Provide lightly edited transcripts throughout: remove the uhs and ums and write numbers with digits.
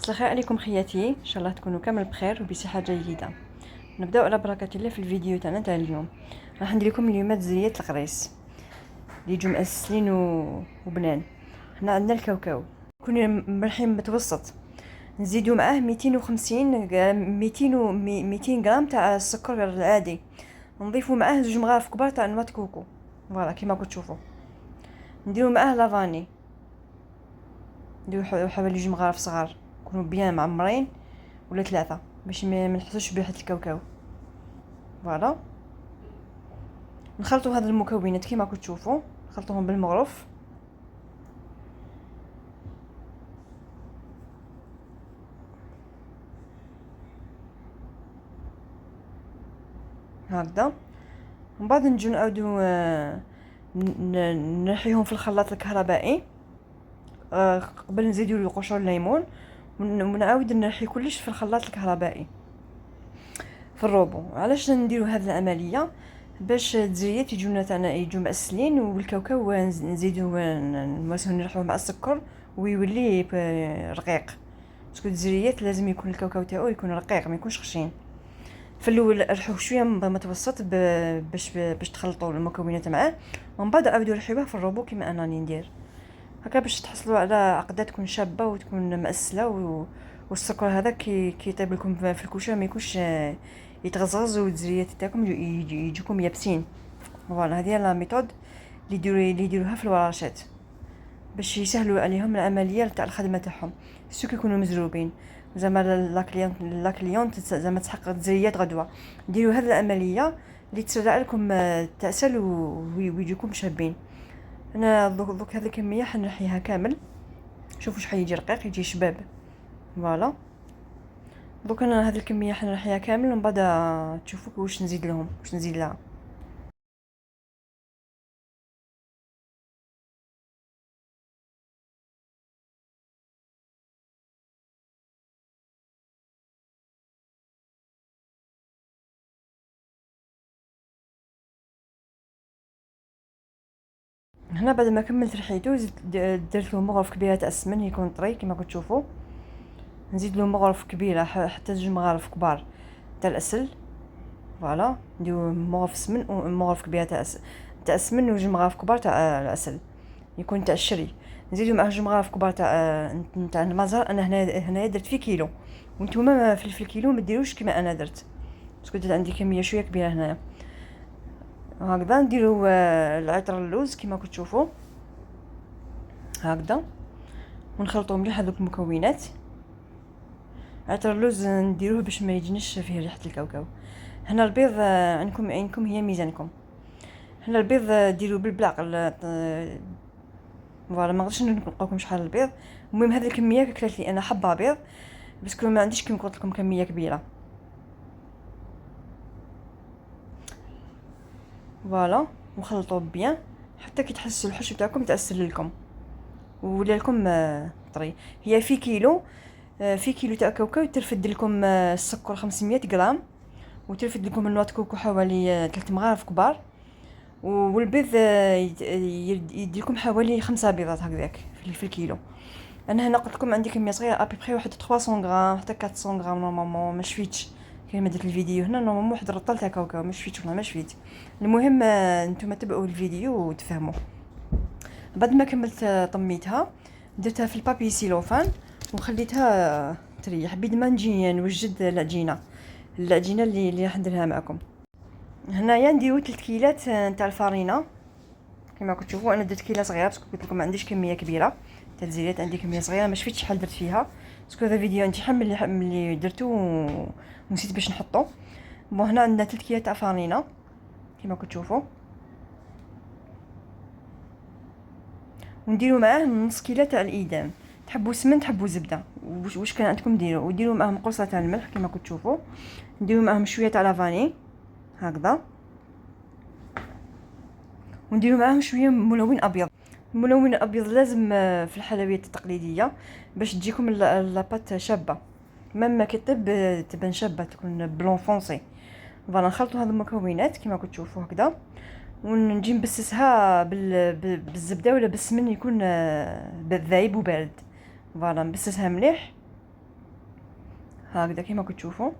مساء الخير عليكم خياتي، ان شاء الله تكونوا كامل بخير وبصحه جيده. نبداو على بركه الله في الفيديو تاعنا تاع اليوم. راح ندير لكم اليوم زريات القريص اللي يجوا مأسلين وبنان. هنا عندنا الكاوكاو يكون ملحين متوسط، نزيدو معاه 250 200 غرام تاع السكر العادي، نضيفو معاه 2 مغارف كبار تاع نوات كوكو فوالا كيما راكم تشوفوا. نديرو معاه لافاني، نديرو حوالي 2 مغارف صغار يكونوا بيان معمرين ولا 3 باش ما نحسوش بريحه الكاوكاو. فوالا نخلطوا هذه المكونات كيما راكم تشوفوا، نخلطوهم بالمغرف. هكذا ومن بعد نجي نعاودو نرحيهم في الخلاط الكهربائي قبل نزيدو له قشور الليمون ونعاود نرحي كلش في الخلاط الكهربائي في الروبو. علاش نديرو هذه العمليه؟ باش الزريات يجونا تاعنا يجوا مأسلين والكاوكاو نزيدو نرحوه مع السكر ويولي رقيق. باسكو الزريات لازم يكون الكاوكاو تاعو يكون رقيق ما يكونش خشين. في الاول رحوه شويه متوسط باش تخلطوا المكونات معاه، ومن بعد عاودوا رحيوه في الروبو كيما انا ندير هكا باش تحصلوا على عقده تكون شابه وتكون مأسله والسكر هذا كي يطيب لكم في الكوشه ما يكونش يتغزغز والزريات تاعكم يجيكم يابسين. فوالا هذه هي لا ميثود اللي يديروها في الورشات باش يسهلوا عليهم العمليه تاع الخدمه تاعهم، سو كيكونوا مزروبين زعما لا كليونت زعما تحقق الزريات غدوه. ديروا هذه العمليه اللي تسرع لكم تأسل ويجيكم شابين. انا دوك هذه الكميه حنحيها كامل، شوفوا شحال يجي رقيق يجي شباب. فوالا دوك انا هذه الكميه حنحيها كامل ومن بعد تشوفوا واش نزيد لهم واش نزيد لها. هنا بعد ما كملت رحيته درت له مغرف كبيره تاع السمن يكون طري كما كنتو تشوفوا. نزيد له مغرف كبيره حتى 2 مغارف كبار تاع العسل. فوالا نديرو مغرف سمن ومغرف كبيره تاع السمن و2 مغارف كبار تاع العسل يكون تاع الشري. نزيدو معاه 2 مغارف كبار تاع المزهر. انا هنايا درت فيه كيلو، وانتوما في الكيلو ما ديروش كيما انا درت باسكو درت عندي كميه شويه كبيره هنايا. هكذا نديرو العطر اللوز كيما كنتو تشوفوا هكذا ونخلطوا مليح هذوك المكونات. عطر اللوز نديروه باش ما يجنش فيه ريحه الكاوكاو. هنا البيض عينكم هي ميزانكم. هنا البيض ديروا بالبلاق فوالا ما غاديش نلقاوكم شحال البيض. المهم هذه الكميه كلات لي انا حبه بيض باسكو ما عنديش كيما قلت لكم كميه كبيره. فوالا وخلطوا بيان حتى كي تحسوا الحشو تاعكم تأسل لكم ولا لكم طري. هي في كيلو تاع كاوكاو ترفد لكم السكر 500 غرام، وترفد لكم النوات كوكو حوالي 3 مغارف كبار، والبيض يدير لكم حوالي 5 بيضات هكذاك في الكيلو. انا هنا قلت لكم عندي كميه صغيره ابي بخي واحد 300 غرام حتى 400 غرام نورمالمون ما شفيتش كيما درت الفيديو هنا نورمالمون واحد الرطل تاع كاوكاو ما شفيتش والله ما شفيت. المهم نتوما تبعوا الفيديو وتفهموا. بعد ما كملت طميتها درتها في البابي سيلوفان وخليتها تريح بيد ما نجي نوجد العجينه اللي راح نديرها معكم. هنايا نديرو 3 كيلات تاع الفارينه كما راكم تشوفوا. انا درت كيله صغيره باسكو قلت لكم ما عنديش كميه كبيره تاع الزيت، عندي كميه صغيره ما شفتش شحال درت فيها باسكو هذا فيديو انت ملي درتو ونسيت باش نحطو. بون هنا عندنا 3 كيلات تاع فارينه كما راكم تشوفوا، ونديرو معاه نص كيلو تاع الايدام. تحبوا سمن تحبوا زبده واش كان عندكم ديروا، وديروا معاهم قرصه تاع الملح كما راكم تشوفوا. نديروا معاهم شويه تاع لافاني هكذا، ونديروا معاهم شويه ملون ابيض. الملون الابيض لازم في الحلويات التقليديه باش تجيكم لاباط شابه، مما كطيب تبان شابه تكون بلون فونسي. فوالا نخلطوا هذو المكونات كما راكم تشوفوا هكذا، ونجي نبسسها بالزبده ولا بالسمن يكون ذايب وبارد. فوالا نبسسها مليح هكذا كيما كتشوفوا.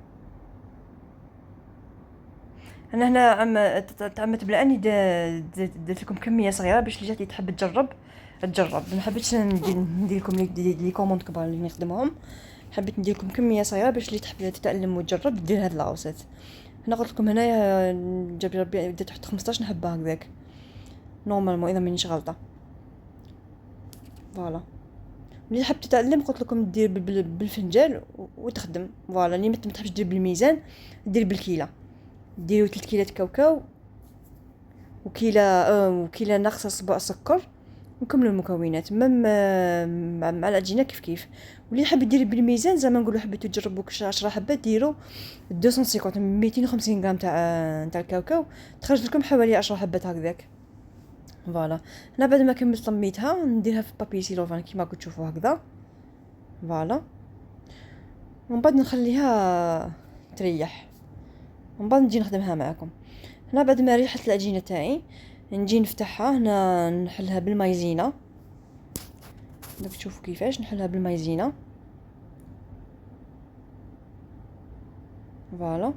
انا هنا تعمدت بلا اني درت لكم كميه صغيره باش اللي جات تحب تجرب. ما حبيتش ندير لكم لي كوموند كبار اللي نخدمهم، حبيت ندير لكم كميه صغيره باش اللي تحب تتعلم وتجرب دير هاد لاوسيت. هنا قلت لكم هنايا جاب ربي بدات تحت 15 حبه هكذاك نورمالمون اذا مانيش غلطه. فوالا ملي حاب تتعلم قلت لكم دير بالفنجان وتخدم. فوالا اللي ما تحبش دير بالميزان دير بالكيله. ديروا 3 كيلات كاوكاو وكيله ناقصه صباع سكر، نكملوا المكونات مع العجينه كيف. واللي يحب يدير بالميزان زعما نقولوا حبيتوا تجربوا 10 حبات ديروا 250 250 غرام تاع الكاوكاو تخرج لكم حوالي 10 حبات هكذاك. فوالا هنا بعد ما كملت طميتها نديرها في بابي سيلوفان كيما راكم تشوفوا هكذا. فوالا ومن بعد نخليها تريح ومن بعد نجي نخدمها معكم. هنا بعد ما ريحت العجينه تاعي نجي نفتحها. هنا نحلها بالمايزينا. داك تشوفوا كيفاش نحلها بالمايزينا. فوالا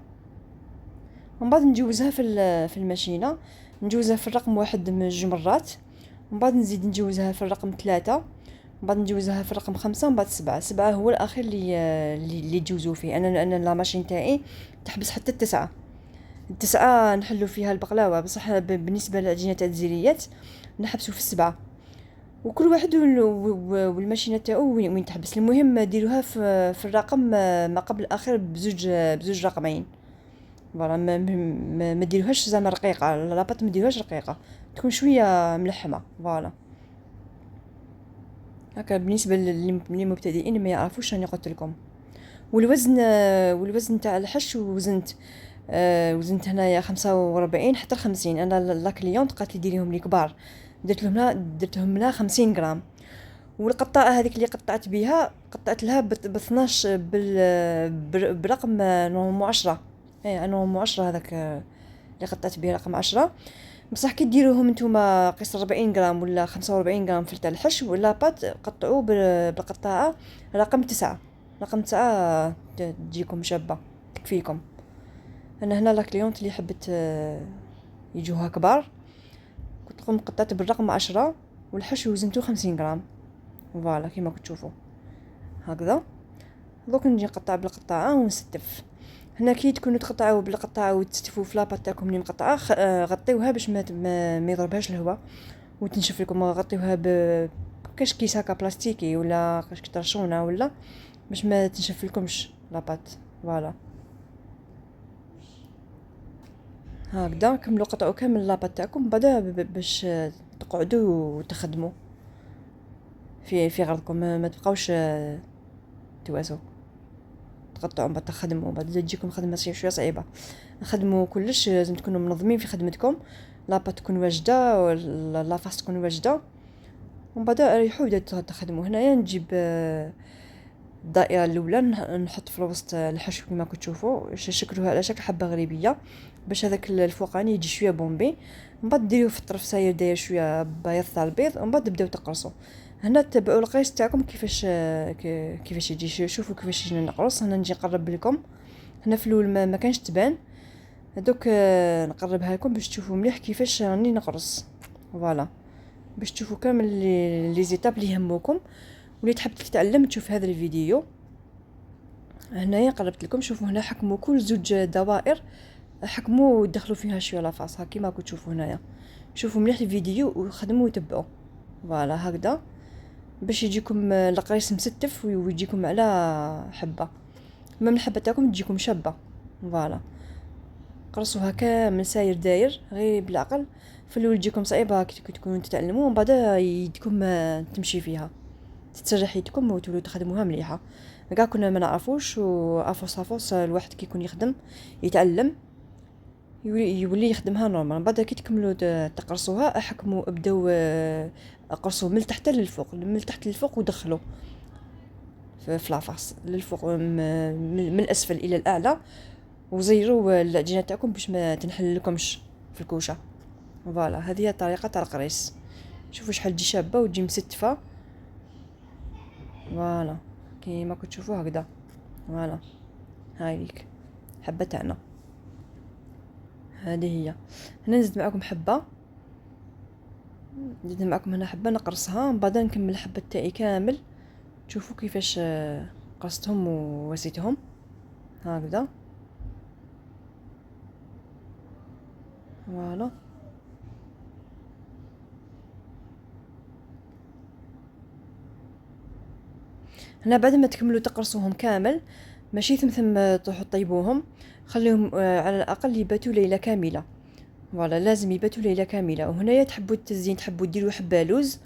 ومن بعد نجوزها في الماشينه، نجوزها في الرقم 1 من 2 مرات، ومن بعد نزيد نجوزها في الرقم 3، ومن بعد نجوزها في الرقم 5، ومن بعد 7. 7 هو الاخير اللي تجوزوا فيه. انا لا ماشين تاعي تحبس حتى 9. 9 نحلو فيها البقلاوه، بصح بالنسبه للعجينه تاع الزيريات نحبسوا في 7. وكل واحد والماشينه تاعو وين تحبس. المهم ديروها في الرقم ما قبل الاخير بزوج رقمين. فوالا ما ديروهاش زعما رقيقه، لاباط ما ديروهاش رقيقه، تكون شويه ملحمه. فوالا هكا بالنسبه للمبتدئين ما يعرفوش راني قلت لكم. والوزن تاع الحش وزنت هنايا 45 حتى 50. انا لا كليونت قالت لي ديريهم لي كبار، درتهم لها 50 غرام. والقطاعه هذيك اللي قطعت بها قطعت لها ب 12 برقم نورمال 10. نورمال 10 هذاك اللي قطعت به رقم 10. بصح كي ديروهم نتوما قيس 40 غرام ولا 45 غرام في تاع الحش ولا بات قطعوه بالقطاعه رقم 9. رقم 9 تجيكم شابه تكفيكم. انا هنا لا كليونت اللي حبت يجوها كبار كنت قطعت بالرقم 10 والحشو وزنته 50 غرام. فوالا كيما كتشوفوا هكذا. دوك نجي نقطع بالقطاعه ونستف. هنا كي تكونوا تقطعوا بالقطاعه وتستفوا في لاباط تاعكم اللي مقطعه غطيوها باش ما يضربهاش الهواء وتنشف لكم. غطيوها بكاش كيس هكا بلاستيكي ولا كاش طرشونه ولا باش ما تنشف لكمش لاباط. فوالا هكذا كملوا قطعوا كامل لاباط تاعكم بعدا باش تقعدوا وتخدموا في غرضكم. ما تبقاوش تواسوا تقطعوا بعد تخدموا بعد تجيكم خدمه شويه صعيبه. نخدموا كلش لازم تكونوا منظمين في خدمتكم. لاباط تكون واجده ولا لافاس تكون واجده ومن بعد ريحوا بدات تخدموا. هنايا نجيب الدائره الاولى نحط في الوسط الحشو كما كتشوفوا شكلها على شكل حبه غريبيه باش هذاك الفوقاني يجي شويه بومبي. من بعد ديروه في الطرف ساير داير شويه بياض تاع البيض ومن بعد تبداو تقرصوا. هنا تتبعوا القيس تاعكم كيفاش يجي. شوفوا كيفاش يجي نقرص. هنا نجي نقرب لكم. هنا في الاول ما كانش تبان هذوك نقربها لكم باش تشوفوا مليح كيفاش راني نقرص. فوالا باش تشوفوا كامل لي زيتاب اللي يهموكم واللي تحب تتعلم تشوف هذا الفيديو. هنايا قربت لكم. شوفوا هنا حكموا كل زوج دوائر حكموا ودخلوا فيها شويه لافاص كيما راكم تشوفوا هنايا. شوفوا مليح الفيديو وخدموا وتبعوا. فوالا هكذا باش يجيكم القريص مستف ويجيكم على حبه من الحبه تاعكم تجيكم شابه. فوالا قرصوها كامل ساير داير غير بالعقل. في الاول تجيكم صعيبه كي تكونوا تتعلموا ومن بعد يدكم تمشي فيها تتسرح يدكم وتولوا تخدموها مليحه. كاع كنا ما نعرفوش وافوس الواحد كي يكون يخدم يتعلم يولي يخدمها نورمال. بعد كي تكملوا تقرصوها احكموا ابداو قرصوا من تحت للفوق من تحت للفوق ودخلوا في لافاس للفوق من الاسفل الى الاعلى وزيروا العجينه تاعكم باش ما تنحل لكمش في الكوشه. فوالا هذه هي الطريقه تاع القريص. شوفوا شحال تجي شابه وتجي مستفه. فوالا كيما كتشوفوا هكذا. فوالا هاي ليك حبة تاعنا، هذه هي. هنا نزيد معكم حبة، نزيد معكم هنا حبة نقرصها، من بعد نكمل الحبة تاعي كامل. تشوفوا كيفاش قصتهم ووسيتهم هكذا. فوالا هنا بعد ما تكملوا تقرصوهم كامل، ماشي ثمثم تروحوا طيبوهم، خليهم على الاقل يباتوا ليله كامله. فوالا لازم يباتوا ليله كامله. وهنايا تحبوا التزيين، تحبوا ديروا حبه لوز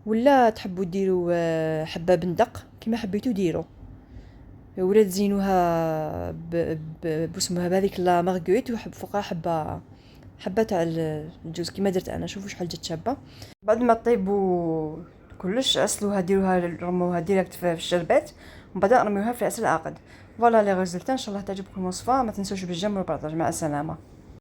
ولا تحبوا ديروا حبه بندق كما حبيتوا ديروا، ولا تزينوها باسمها بهذيك لا مارغويت وحب فوقها حبه تاع الجوز كما درت انا. شوفوا شحال جات شابه. بعد ما طيبوا كلش اسلوها، ديروها رموها ديريكت في الشربات، ومن بعد رميوها في عسل عاقد. فوالا لي ريزولتا ان شاء الله تعجبكم الوصفه. ما تنسوش بالجيم والبارطاج. مع السلامه.